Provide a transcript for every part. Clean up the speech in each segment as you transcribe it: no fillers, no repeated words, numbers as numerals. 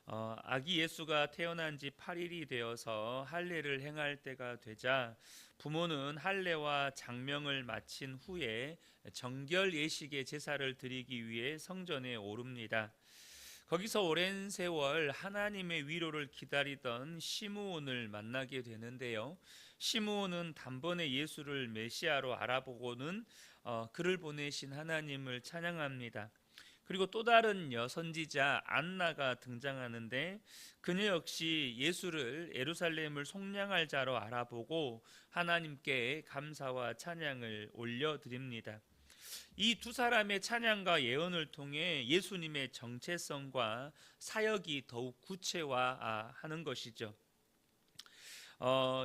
아기 예수가 태어난 지 8일이 되어서 할례를 행할 때가 되자 부모는 할례와 장명을 마친 후에 정결 예식의 제사를 드리기 위해 성전에 오릅니다. 거기서 오랜 세월 하나님의 위로를 기다리던 시므온을 만나게 되는데요. 시므온은 단번에 예수를 메시아로 알아보고는 그를 보내신 하나님을 찬양합니다. 그리고 또 다른 여선지자 안나가 등장하는데 그녀 역시 예수를 예루살렘을 속량할 자로 알아보고 하나님께 감사와 찬양을 올려드립니다. 이 두 사람의 찬양과 예언을 통해 예수님의 정체성과 사역이 더욱 구체화하는 것이죠.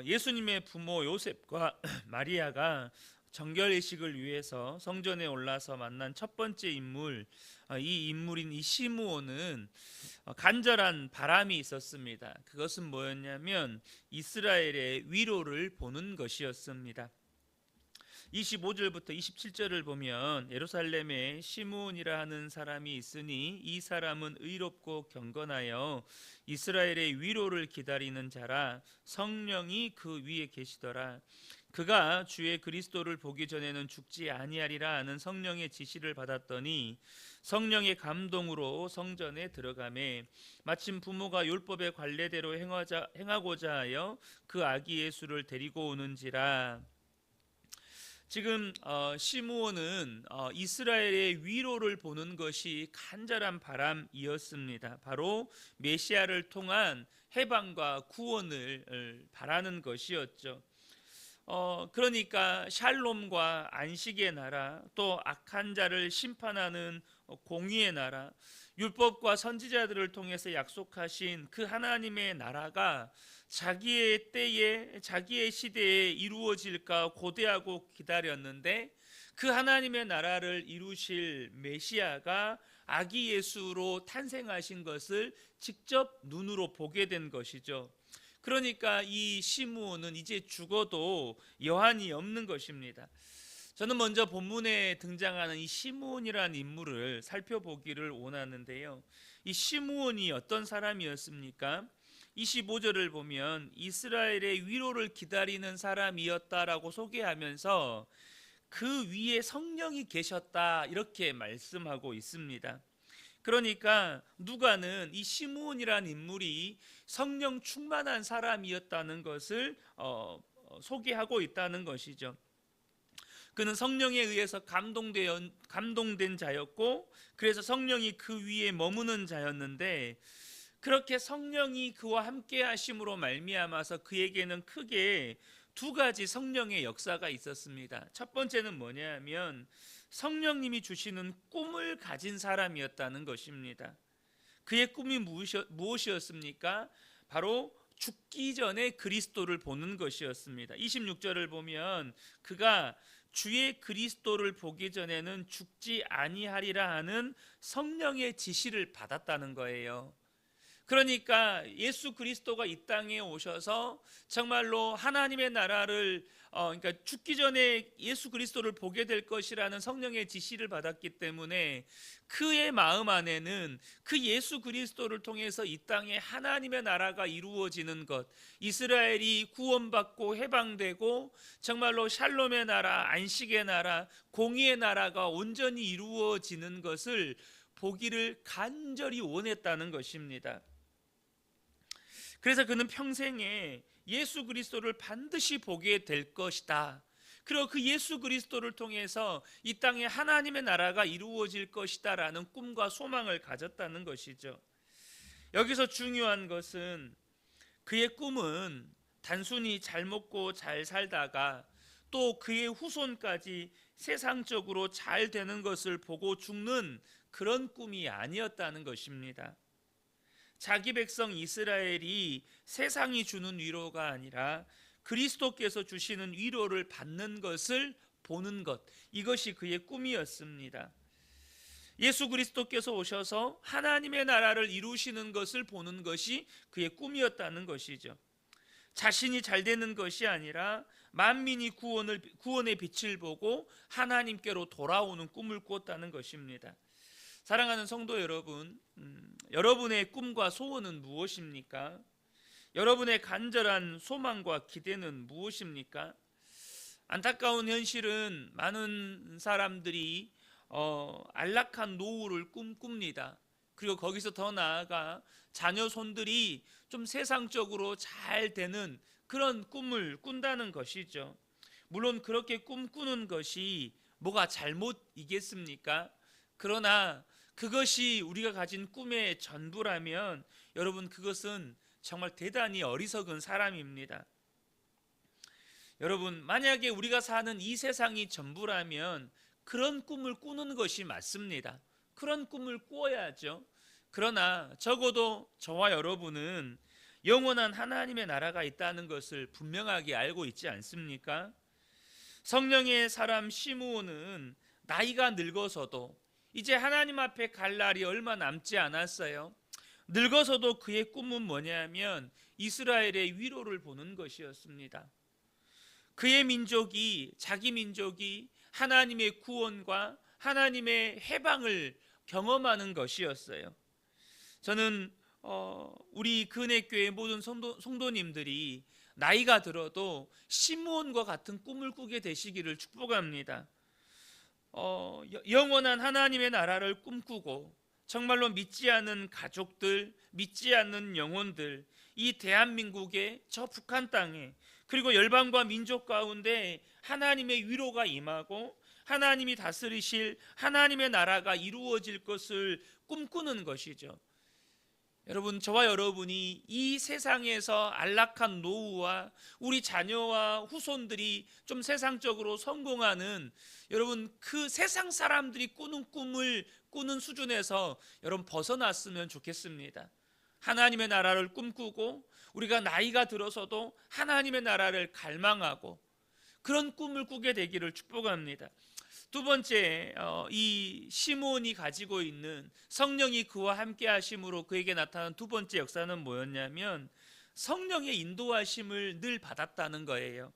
예수님의 부모 요셉과 마리아가 정결 예식을 위해서 성전에 올라서 만난 첫 번째 인물, 이 인물인 이 시므온은 간절한 바람이 있었습니다. 그것은 뭐였냐면 이스라엘의 위로를 보는 것이었습니다. 25절부터 27절을 보면 예루살렘에 시므온이라 하는 사람이 있으니 이 사람은 의롭고 경건하여 이스라엘의 위로를 기다리는 자라. 성령이 그 위에 계시더라. 그가 주의 그리스도를 보기 전에는 죽지 아니하리라 하는 성령의 지시를 받았더니 성령의 감동으로 성전에 들어가매 마침 부모가 율법의 관례대로 행하고자 하여 그 아기 예수를 데리고 오는지라. 지금 시므온은 이스라엘의 위로를 보는 것이 간절한 바람이었습니다. 바로 메시아를 통한 해방과 구원을 바라는 것이었죠. 그러니까 샬롬과 안식의 나라, 또 악한 자를 심판하는 공의의 나라, 율법과 선지자들을 통해서 약속하신 그 하나님의 나라가 자기의 때에, 자기의 시대에 이루어질까 고대하고 기다렸는데 그 하나님의 나라를 이루실 메시아가 아기 예수로 탄생하신 것을 직접 눈으로 보게 된 것이죠. 그러니까 이 시므온은 이제 죽어도 여한이 없는 것입니다. 저는 먼저 본문에 등장하는 이 시므온이라는 인물을 살펴보기를 원하는데요. 이 시므온이 어떤 사람이었습니까? 25절을 보면 이스라엘의 위로를 기다리는 사람이었다라고 소개하면서 그 위에 성령이 계셨다 이렇게 말씀하고 있습니다. 그러니까 누가는 이 시므온이라는 인물이 성령 충만한 사람이었다는 것을 소개하고 있다는 것이죠. 그는 성령에 의해서 감동된 자였고 그래서 성령이 그 위에 머무는 자였는데 그렇게 성령이 그와 함께 하심으로 말미암아서 그에게는 크게 두 가지 성령의 역사가 있었습니다. 첫 번째는 뭐냐면 성령님이 주시는 꿈을 가진 사람이었다는 것입니다. 그의 꿈이 무엇이었습니까? 바로 죽기 전에 그리스도를 보는 것이었습니다. 26절을 보면 그가 주의 그리스도를 보기 전에는 죽지 아니하리라 하는 성령의 지시를 받았다는 거예요. 그러니까 예수 그리스도가 이 땅에 오셔서 정말로 하나님의 나라를 그러니까 죽기 전에 예수 그리스도를 보게 될 것이라는 성령의 지시를 받았기 때문에 그의 마음 안에는 그 예수 그리스도를 통해서 이 땅에 하나님의 나라가 이루어지는 것, 이스라엘이 구원받고 해방되고 정말로 샬롬의 나라, 안식의 나라, 공의의 나라가 온전히 이루어지는 것을 보기를 간절히 원했다는 것입니다. 그래서 그는 평생에 예수 그리스도를 반드시 보게 될 것이다. 그리고 그 예수 그리스도를 통해서 이 땅에 하나님의 나라가 이루어질 것이다 라는 꿈과 소망을 가졌다는 것이죠. 여기서 중요한 것은 그의 꿈은 단순히 잘 먹고 잘 살다가 또 그의 후손까지 세상적으로 잘 되는 것을 보고 죽는 그런 꿈이 아니었다는 것입니다. 자기 백성 이스라엘이 세상이 주는 위로가 아니라 그리스도께서 주시는 위로를 받는 것을 보는 것, 이것이 그의 꿈이었습니다. 예수 그리스도께서 오셔서 하나님의 나라를 이루시는 것을 보는 것이 그의 꿈이었다는 것이죠. 자신이 잘 되는 것이 아니라 만민이 구원의 빛을 보고 하나님께로 돌아오는 꿈을 꾸었다는 것입니다. 사랑하는 성도 여러분, 여러분의 꿈과 소원은 무엇입니까? 여러분의 간절한 소망과 기대는 무엇입니까? 안타까운 현실은 많은 사람들이 안락한 노후를 꿈꿉니다. 그리고 거기서 더 나아가 자녀 손들이 좀 세상적으로 잘 되는 그런 꿈을 꾼다는 것이죠. 물론 그렇게 꿈꾸는 것이 뭐가 잘못이겠습니까? 그러나 그것이 우리가 가진 꿈의 전부라면 여러분, 그것은 정말 대단히 어리석은 사람입니다. 여러분, 만약에 우리가 사는 이 세상이 전부라면 그런 꿈을 꾸는 것이 맞습니다. 그런 꿈을 꾸어야죠. 그러나 적어도 저와 여러분은 영원한 하나님의 나라가 있다는 것을 분명하게 알고 있지 않습니까? 성령의 사람 시므온은 나이가 늙어서도 이제 하나님 앞에 갈 날이 얼마 남지 않았어요. 늙어서도 그의 꿈은 뭐냐면 이스라엘의 위로를 보는 것이었습니다. 그의 민족이, 자기 민족이 하나님의 구원과 하나님의 해방을 경험하는 것이었어요. 저는 우리 근혜교회 모든 성도님들이 나이가 들어도 시므온과 같은 꿈을 꾸게 되시기를 축복합니다. 영원한 하나님의 나라를 꿈꾸고 정말로 믿지 않는 가족들, 믿지 않는 영혼들, 이 대한민국의 저 북한 땅에, 그리고 열방과 민족 가운데 하나님의 위로가 임하고 하나님이 다스리실 하나님의 나라가 이루어질 것을 꿈꾸는 것이죠. 여러분, 저와 여러분이 이 세상에서 안락한 노후와 우리 자녀와 후손들이 좀 세상적으로 성공하는, 여러분, 그 세상 사람들이 꾸는 꿈을 꾸는 수준에서 여러분 벗어났으면 좋겠습니다. 하나님의 나라를 꿈꾸고 우리가 나이가 들어서도 하나님의 나라를 갈망하고 그런 꿈을 꾸게 되기를 축복합니다. 두 번째, 이 시므온이 가지고 있는 성령이 그와 함께 하심으로 그에게 나타난 두 번째 역사는 뭐였냐면 성령의 인도하심을 늘 받았다는 거예요.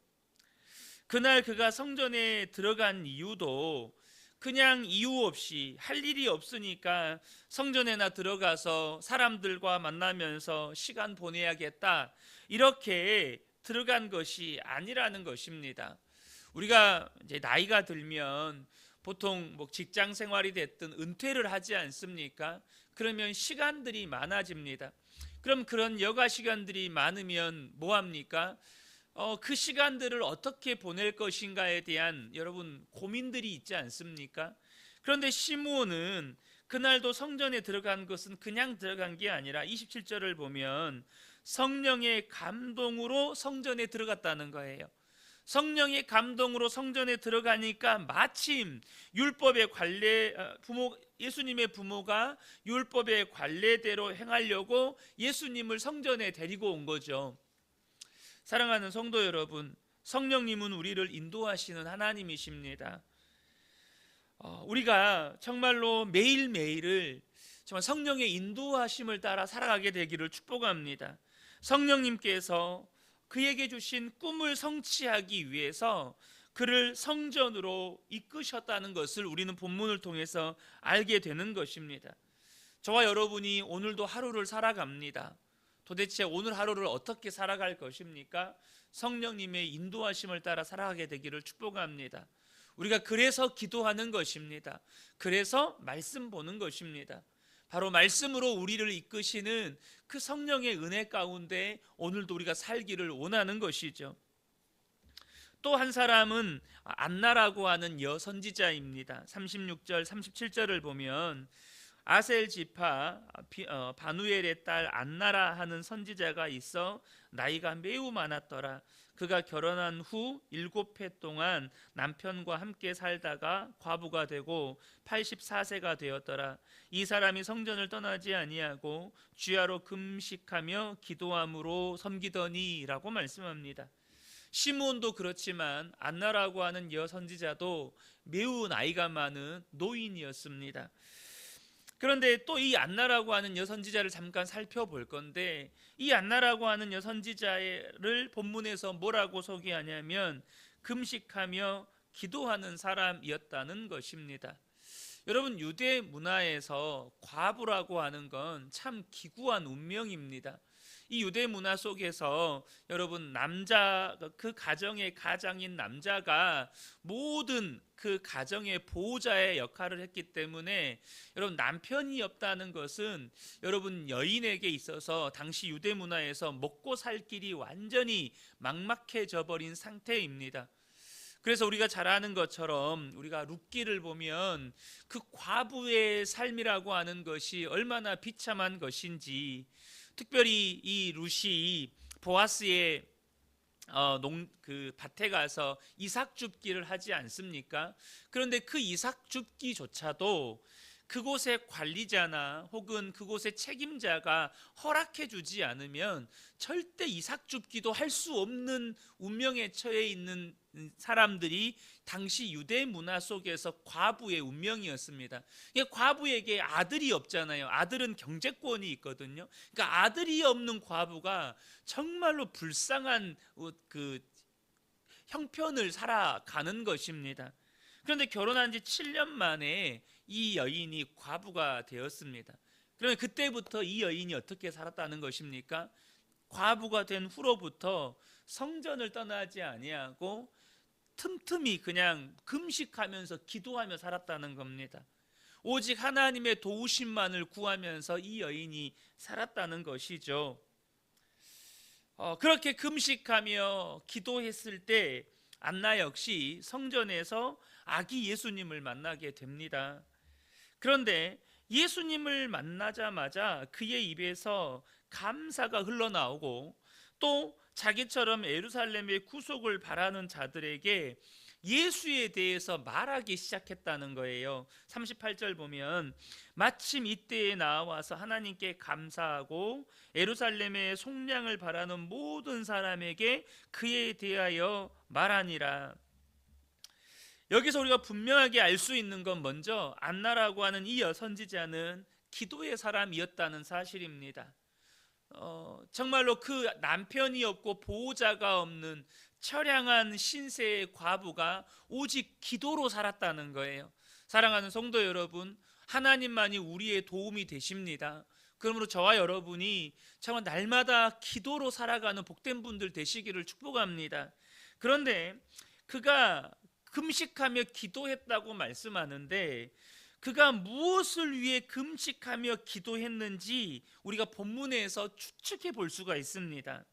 그날 그가 성전에 들어간 이유도 그냥 이유 없이, 할 일이 없으니까 성전에나 들어가서 사람들과 만나면서 시간 보내야겠다, 이렇게 들어간 것이 아니라는 것입니다. 우리가 이제 나이가 들면 보통 뭐 직장 생활이 됐든 은퇴를 하지 않습니까? 그러면 시간들이 많아집니다. 그럼 그런 여가 시간들이 많으면 뭐 합니까? 그 시간들을 어떻게 보낼 것인가에 대한 여러분 고민들이 있지 않습니까? 그런데 시므온은 그날도 성전에 들어간 것은 그냥 들어간 게 아니라 27절을 보면 성령의 감동으로 성전에 들어갔다는 거예요. 성령의 감동으로 성전에 들어가니까 마침 율법의 관례, 예수님의 부모가 율법의 관례대로 행하려고 예수님을 성전에 데리고 온 거죠. 사랑하는 성도 여러분, 성령님은 우리를 인도하시는 하나님이십니다. 우리가 정말로 매일매일을 정말 성령의 인도하심을 따라 살아가게 되기를 축복합니다. 성령님께서 그에게 주신 꿈을 성취하기 위해서 그를 성전으로 이끄셨다는 것을 우리는 본문을 통해서 알게 되는 것입니다. 저와 여러분이 오늘도 하루를 살아갑니다. 도대체 오늘 하루를 어떻게 살아갈 것입니까? 성령님의 인도하심을 따라 살아가게 되기를 축복합니다. 우리가 그래서 기도하는 것입니다. 그래서 말씀 보는 것입니다. 바로 말씀으로 우리를 이끄시는 그 성령의 은혜 가운데 오늘도 우리가 살기를 원하는 것이죠. 또 한 사람은 안나라고 하는 여선지자입니다. 36절 37절을 보면 아셀 지파 바누엘의 딸 안나라 하는 선지자가 있어 나이가 매우 많았더라. 그가 결혼한 후 7해 동안 남편과 함께 살다가 과부가 되고 84세가 되었더라. 이 사람이 성전을 떠나지 아니하고 주야로 금식하며 기도함으로 섬기더니라고 말씀합니다. 시므온도 그렇지만 안나라고 하는 여선지자도 매우 나이가 많은 노인이었습니다. 그런데 또 이 안나라고 하는 여선지자를 잠깐 살펴볼 건데, 이 안나라고 하는 여선지자를 본문에서 뭐라고 소개하냐면 금식하며 기도하는 사람이었다는 것입니다. 여러분, 유대 문화에서 과부라고 하는 건 참 기구한 운명입니다. 이 유대 문화 속에서 여러분, 남자, 그 가정의 가장인 남자가 모든 그 가정의 보호자의 역할을 했기 때문에 여러분, 남편이 없다는 것은 여러분, 여인에게 있어서 당시 유대 문화에서 먹고 살 길이 완전히 막막해져 버린 상태입니다. 그래서 우리가 잘 아는 것처럼 우리가 룻기를 보면 그 과부의 삶이라고 하는 것이 얼마나 비참한 것인지, 특별히 이 룻이 보아스의 그 밭에 가서 이삭 줍기를 하지 않습니까? 그런데 그 이삭 줍기조차도 그곳의 관리자나 혹은 그곳의 책임자가 허락해 주지 않으면 절대 이삭 줍기도 할 수 없는 운명에 처해 있는 사람들이 당시 유대 문화 속에서 과부의 운명이었습니다. 과부에게 아들이 없잖아요. 아들은 경제권이 있거든요. 그러니까 아들이 없는 과부가 정말로 불쌍한 그 형편을 살아가는 것입니다. 그런데 결혼한 지 7년 만에 이 여인이 과부가 되었습니다. 그러면 그때부터 이 여인이 어떻게 살았다는 것입니까? 과부가 된 후로부터 성전을 떠나지 아니하고 틈틈이 그냥 금식하면서 기도하며 살았다는 겁니다. 오직 하나님의 도우심만을 구하면서 이 여인이 살았다는 것이죠. 그렇게 금식하며 기도했을 때 안나 역시 성전에서 아기 예수님을 만나게 됩니다. 그런데 예수님을 만나자마자 그의 입에서 감사가 흘러나오고, 또 자기처럼 예루살렘의 구속을 바라는 자들에게 예수에 대해서 말하기 시작했다는 거예요. 38절 보면 마침 이때에 나와서 하나님께 감사하고 예루살렘의 속량을 바라는 모든 사람에게 그에 대하여 말하니라. 여기서 우리가 분명하게 알 수 있는 건 먼저 안나라고 하는 이 여선지자는 기도의 사람이었다는 사실입니다. 정말로 그 남편이 없고 보호자가 없는 처량한 신세의 과부가 오직 기도로 살았다는 거예요. 사랑하는 성도 여러분, 하나님만이 우리의 도움이 되십니다. 그러므로 저와 여러분이 정말 날마다 기도로 살아가는 복된 분들 되시기를 축복합니다. 그런데 그가 금식하며 기도했다고 말씀하는데, 그가 무엇을 위해 금식하며 기도했는지 우리가 본문에서 추측해 볼 수가 있습니다.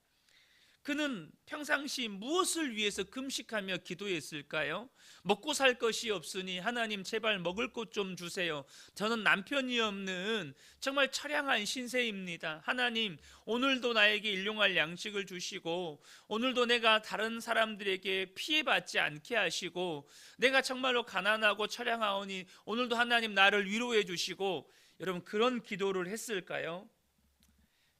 그는 평상시 무엇을 위해서 금식하며 기도했을까요? 먹고 살 것이 없으니 하나님 제발 먹을 것 좀 주세요. 저는 남편이 없는 정말 처량한 신세입니다. 하나님, 오늘도 나에게 일용할 양식을 주시고, 오늘도 내가 다른 사람들에게 피해받지 않게 하시고, 내가 정말로 가난하고 처량하오니 오늘도 하나님 나를 위로해 주시고. 여러분, 그런 기도를 했을까요?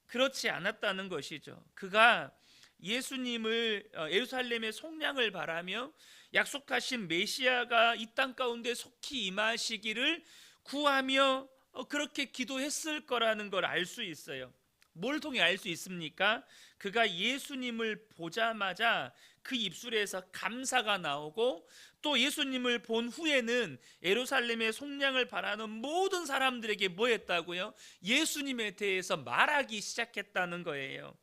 그렇지 않았다는 것이죠. 그가 예수님을 예루살렘의 속량을 바라며 약속하신 메시아가 이 땅 가운데 속히 임하시기를 구하며 그렇게 기도했을 거라는 걸 알 수 있어요. 뭘 통해 알 수 있습니까? 그가 예수님을 보자마자 그 입술에서 감사가 나오고, 또 예수님을 본 후에는 예루살렘의 속량을 바라는 모든 사람들에게 뭐 했다고요? 예수님에 대해서 말하기 시작했다는 거예요.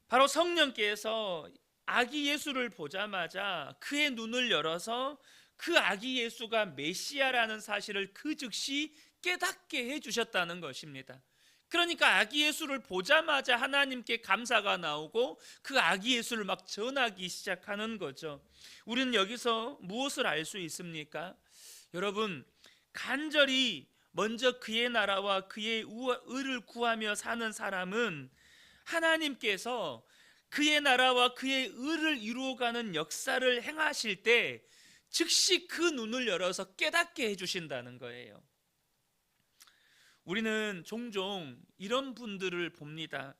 바로 성령께서 아기 예수를 보자마자 그의 눈을 열어서 그 아기 예수가 메시아라는 사실을 그 즉시 깨닫게 해주셨다는 것입니다. 그러니까 아기 예수를 보자마자 하나님께 감사가 나오고 그 아기 예수를 막 전하기 시작하는 거죠. 우리는 여기서 무엇을 알 수 있습니까? 여러분, 간절히 먼저 그의 나라와 그의 의를 구하며 사는 사람은 하나님께서 그의 나라와 그의 의를 이루어가는 역사를 행하실 때 즉시 그 눈을 열어서 깨닫게 해주신다는 거예요. 우리는 종종 이런 분들을 봅니다.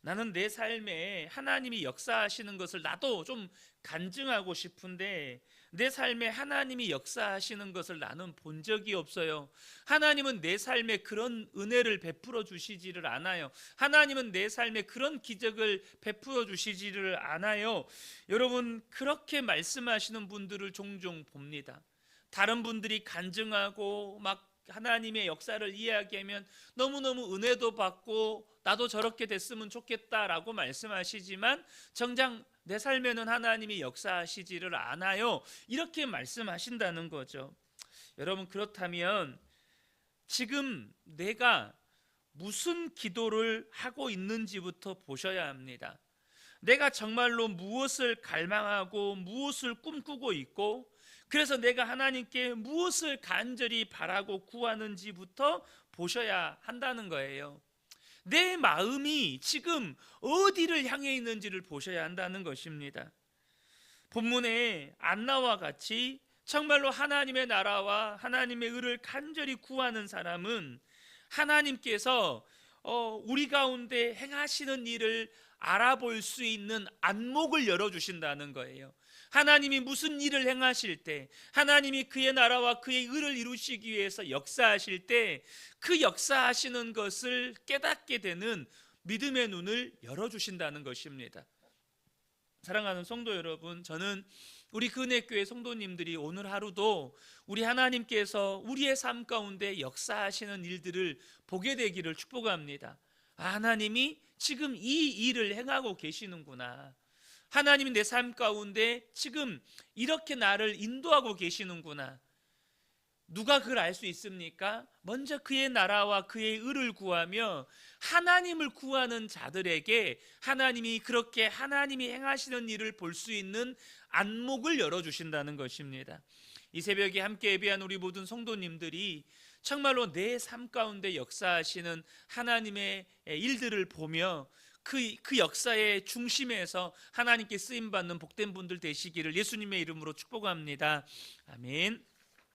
나는 내 삶에 하나님이 역사하시는 것을 나도 좀 간증하고 싶은데 내 삶에 하나님이 역사하시는 것을 나는 본 적이 없어요. 하나님은 내 삶에 그런 은혜를 베풀어 주시지를 않아요. 하나님은 내 삶에 그런 기적을 베풀어 주시지를 않아요. 여러분, 그렇게 말씀하시는 분들을 종종 봅니다. 다른 분들이 간증하고 막 하나님의 역사를 이야기하면 너무너무 은혜도 받고 나도 저렇게 됐으면 좋겠다라고 말씀하시지만 정작 내 삶에는 하나님이 역사하시지를 않아요. 이렇게 말씀하신다는 거죠. 여러분, 그렇다면 지금 내가 무슨 기도를 하고 있는지부터 보셔야 합니다. 내가 정말로 무엇을 갈망하고 무엇을 꿈꾸고 있고, 그래서 내가 하나님께 무엇을 간절히 바라고 구하는지부터 보셔야 한다는 거예요. 내 마음이 지금 어디를 향해 있는지를 보셔야 한다는 것입니다. 본문에 안나와 같이 정말로 하나님의 나라와 하나님의 의를 간절히 구하는 사람은 하나님께서 우리 가운데 행하시는 일을 알아볼 수 있는 안목을 열어주신다는 거예요. 하나님이 무슨 일을 행하실 때, 하나님이 그의 나라와 그의 의를 이루시기 위해서 역사하실 때 그 역사하시는 것을 깨닫게 되는 믿음의 눈을 열어주신다는 것입니다. 사랑하는 성도 여러분, 저는 우리 근혜교회 성도님들이 오늘 하루도 우리 하나님께서 우리의 삶 가운데 역사하시는 일들을 보게 되기를 축복합니다. 하나님이 지금 이 일을 행하고 계시는구나. 하나님이 내 삶 가운데 지금 이렇게 나를 인도하고 계시는구나. 누가 그걸 알 수 있습니까? 먼저 그의 나라와 그의 의를 구하며 하나님을 구하는 자들에게 하나님이 그렇게 하나님이 행하시는 일을 볼 수 있는 안목을 열어주신다는 것입니다. 이 새벽에 함께 예배한 우리 모든 성도님들이 정말로 내 삶 가운데 역사하시는 하나님의 일들을 보며 그 역사의 중심에서 하나님께 쓰임받는 복된 분들 되시기를 예수님의 이름으로 축복합니다. 아멘.